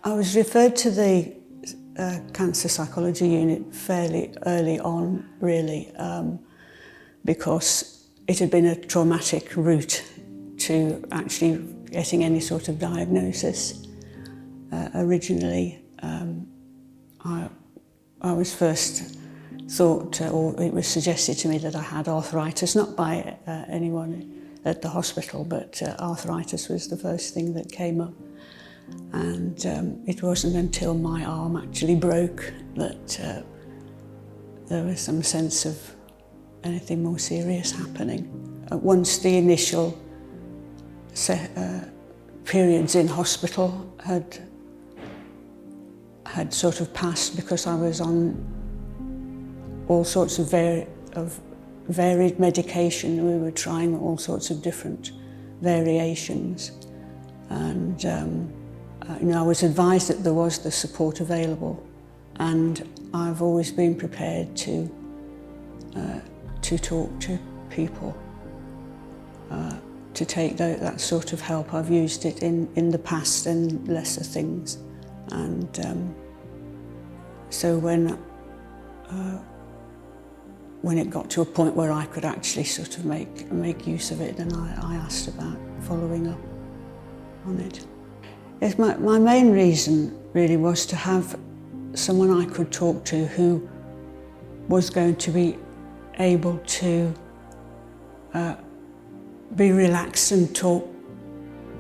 I was referred to the cancer psychology unit fairly early on, really, because it had been a traumatic route to actually getting any sort of diagnosis. Originally, I was first thought, or it was suggested to me that I had arthritis, not by anyone at the hospital, but arthritis was the first thing that came up. And it wasn't until my arm actually broke that there was some sense of anything more serious happening. Once the initial periods in hospital had sort of passed, because I was on all sorts of varied medication. We were trying all sorts of different variations, and I was advised that there was the support available, and I've always been prepared to talk to people, to take that sort of help. I've used it in the past in lesser things, and so when it got to a point where I could actually sort of make use of it, then I asked about following up on it. Yes, my main reason really was to have someone I could talk to who was going to be able to be relaxed and talk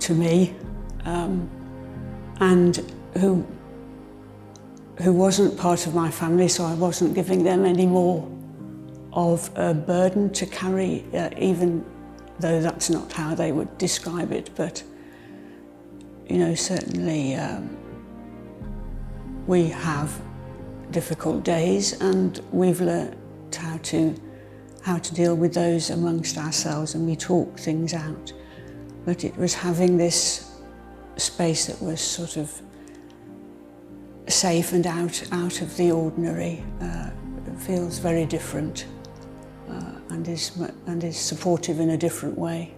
to me, and who wasn't part of my family, so I wasn't giving them any more of a burden to carry, even though that's not how they would describe it. But certainly we have difficult days, and we've learnt how to deal with those amongst ourselves, and we talk things out. But it was having this space that was sort of safe and out of the ordinary. It feels very different, and is supportive in a different way.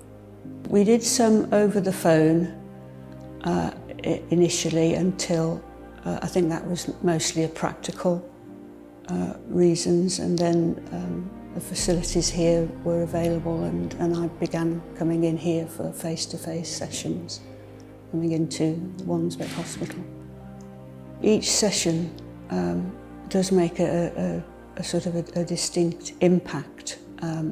We did some over the phone initially, until I think that was mostly a practical reasons, and then the facilities here were available, and I began coming in here for face-to-face sessions, coming into Wandsbek Hospital. Each session does make a sort of a distinct impact,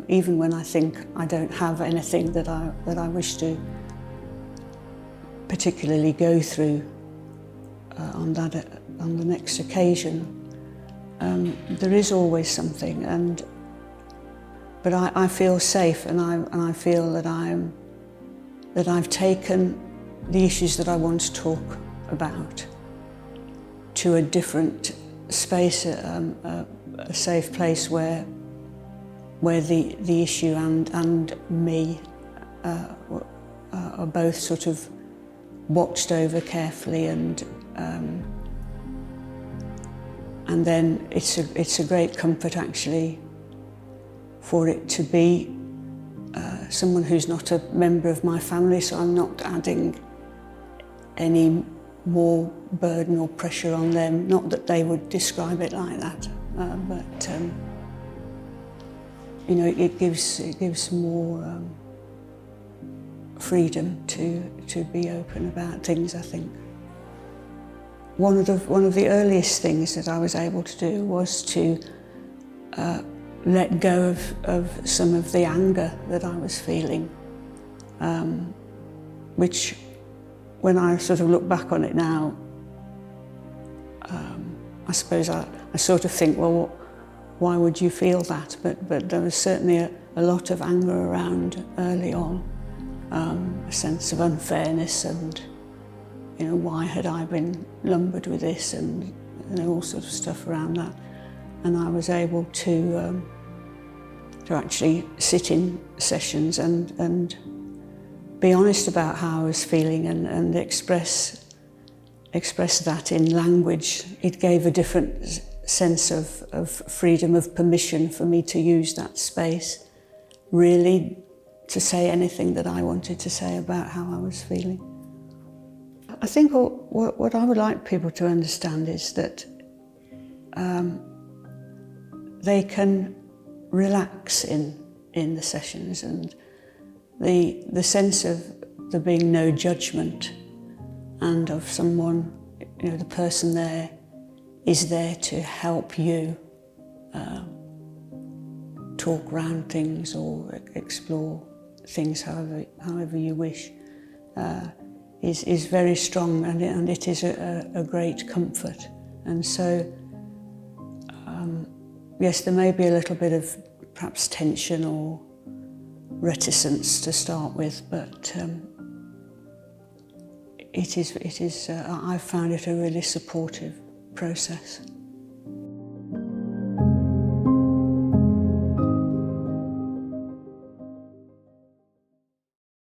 even when I think I don't have anything that I wish to particularly go through on the next occasion. There is always something, but I feel safe, and I feel that I've taken the issues that I want to talk about to a different space, a safe place where the issue and me are both sort of watched over carefully, and then it's a great comfort actually for it to be someone who's not a member of my family, so I'm not adding any more burden or pressure on them. Not that they would describe it like that, but it gives more freedom to be open about things, I think. One of the earliest things that I was able to do was to let go of some of the anger that I was feeling, which, when I sort of look back on it now, I suppose I sort of think, well, why would you feel that? But there was certainly a lot of anger around early on, a sense of unfairness, and why had I been lumbered with this, and all sorts of stuff around that. And I was able to actually sit in sessions and be honest about how I was feeling, and express that in language. It gave a different sense of freedom, of permission for me to use that space, really to say anything that I wanted to say about how I was feeling. I think what I would like people to understand is that they can relax in the sessions, and the sense of there being no judgment, and of someone, you know, the person there is there to help you talk around things or explore things however you wish, is very strong, and it is a great comfort. And so, yes, there may be a little bit of perhaps tension or reticence to start with, but it is. I've found it a really supportive process.